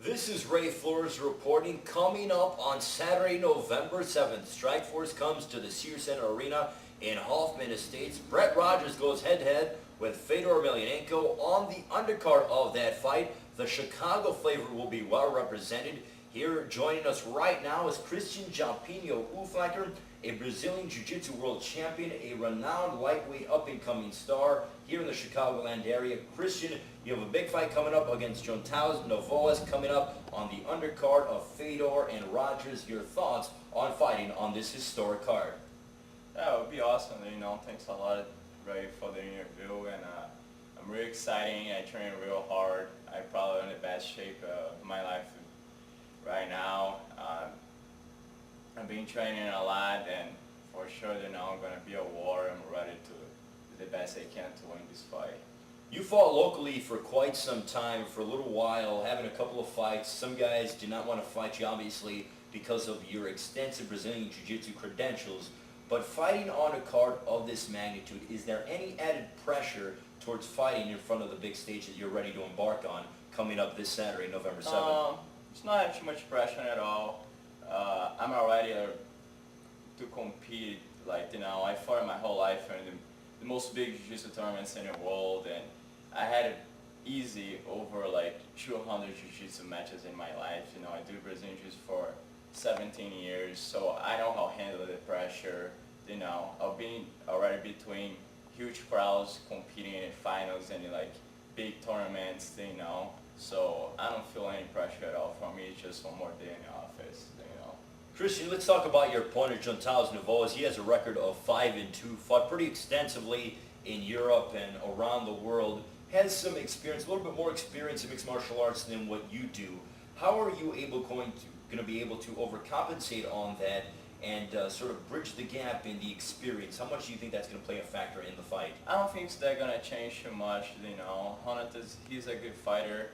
This is Ray Flores reporting. Coming up on Saturday, November 7th, Strikeforce comes to the Sears Center Arena in Hoffman Estates. Brett Rogers goes head-to-head with Fedor Emelianenko. On the undercard of that fight, the Chicago flavor will be well represented. Here joining us right now is Xaropinho Uflacker, a Brazilian Jiu-Jitsu world champion, a renowned lightweight up-and-coming star here in the Chicagoland area. Christian, you have a big fight coming up against João Novoas coming up on the undercard of Fedor and Rogers. Your thoughts on fighting on this historic card? Yeah, it would be awesome. Thanks a lot, Ray, for the interview, and I'm really excited. I train real hard. I'm probably in the best shape of my life right now. I've been training a lot, and for sure, I'm going to be a war. I'm ready to do the best I can to win this fight. You fought locally for quite some time, for a little while, having a couple of fights. Some guys do not want to fight you, obviously, because of your extensive Brazilian Jiu-Jitsu credentials. But fighting on a card of this magnitude, is there any added pressure towards fighting in front of the big stage that you're ready to embark on coming up this Saturday, November 7th? It's not too much pressure at all. I'm already to compete. I fought my whole life in the most big jiu-jitsu tournaments in the world, and I had it easy over 200 jiu-jitsu matches in my life. I do Brazilian jiu-jitsu for 17 years, so I know how to handle the pressure. I've been already between huge crowds competing in finals and big tournaments, so I don't feel any pressure at all. For me, it's just one more day in the office, Christian, let's talk about your opponent, João Novoas. He has a record of 5-2, fought pretty extensively in Europe and around the world, has some experience, a little bit more experience in mixed martial arts than what you do. How are you going to be able to overcompensate on that and sort of bridge the gap in the experience? How much do you think that's going to play a factor in the fight? I don't think they're going to change too much. He's a good fighter,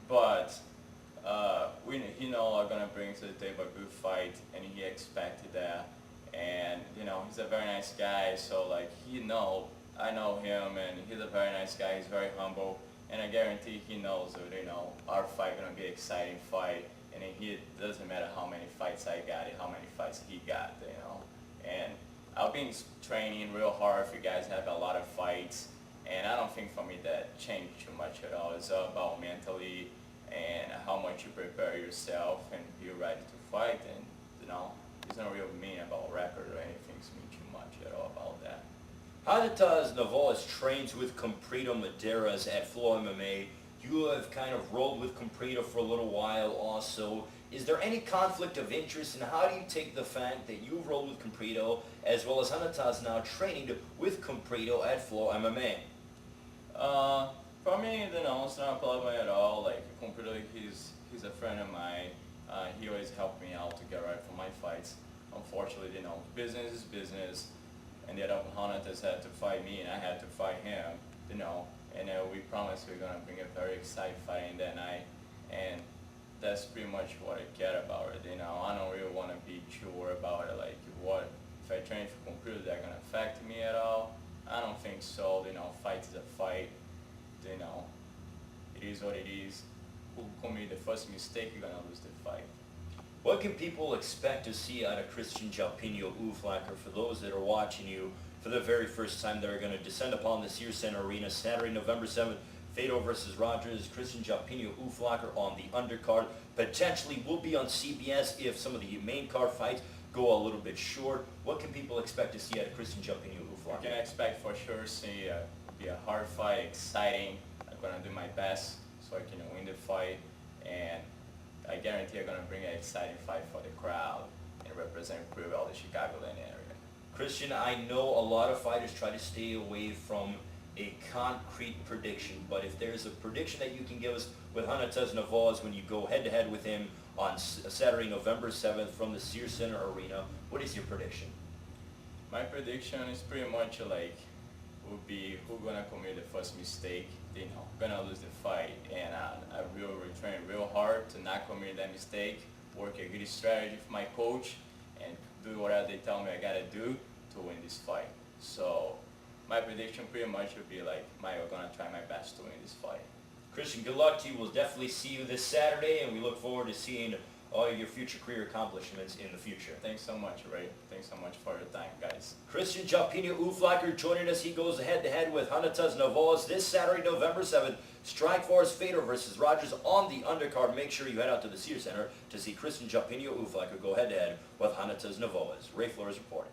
but are going to bring to the table a good fight, and he expected that. And he's a very nice guy, so I know him, and he's a very nice guy. He's very humble, and I guarantee he knows that our fight going to be an exciting fight, and it doesn't matter how many fights I got, how many fights he got, And I've been training real hard. For you guys have a lot of fights, and I don't think for me that changed too much at all. It's all about mentally and how much you prepare yourself and be ready to fight. And it's not really mean about record or anything. It's mean too much at all about that. Novoas trains with Comprito Madeiras at Flow MMA. You have kind of rolled with Comprito for a little while also. Is there any conflict of interest, and how do you take the fact that you've rolled with Comprito as well as Hanataz now training with Comprito at Flow MMA? For me, it's not a problem at all. Comprito, he's a friend of mine. He always helped me out to get right for my fights. Unfortunately, business is business. And the other Hanataz had to fight me, and I had to fight him, And we promised we're going to bring a very exciting fight in that night. And that's pretty much what I care about it. I don't really want to be too worried about it. What if I train for Comprito, is that going to affect me at all? I don't think so. Fight is a fight. It is what it is. Who commit the first mistake, you're going to lose the fight. What can people expect to see out of Xaropinho Uflacker? For those that are watching you for the very first time, that are going to descend upon the Sears Center Arena Saturday, November 7th, Fedor versus Rogers. Xaropinho Uflacker on the undercard. Potentially will be on CBS if some of the main card fights go a little bit short. What can people expect to see out of Xaropinho Uflacker? You can expect for sure see be a hard fight, exciting. I'm going to do my best so I can win the fight, and I guarantee I'm going to bring an exciting fight for the crowd and represent pretty well the Chicagoland area. Christian, I know a lot of fighters try to stay away from a concrete prediction, but if there's a prediction that you can give us with Hanataz Novoas when you go head-to-head with him on Saturday, November 7th from the Sears Center Arena, what is your prediction? My prediction is pretty much would be who's gonna commit the first mistake, gonna lose the fight, and I will train real hard to not commit that mistake, work a good strategy for my coach, and do whatever they tell me I gotta do to win this fight. So my prediction pretty much would be I'm gonna try my best to win this fight. Christian, good luck to you. We'll definitely see you this Saturday, and we look forward to seeing all your future career accomplishments in the future. Thanks so much, Ray. Thanks so much for your time, guys. Christian Xaropinho Uflacker joining us. He goes head-to-head with Hanatas Navoas this Saturday, November 7th. Strikeforce Fedor versus Rogers on the undercard. Make sure you head out to the Sears Center to see Christian Xaropinho Uflacker go head-to-head with Hanatas Navoas. Ray Flores reporting.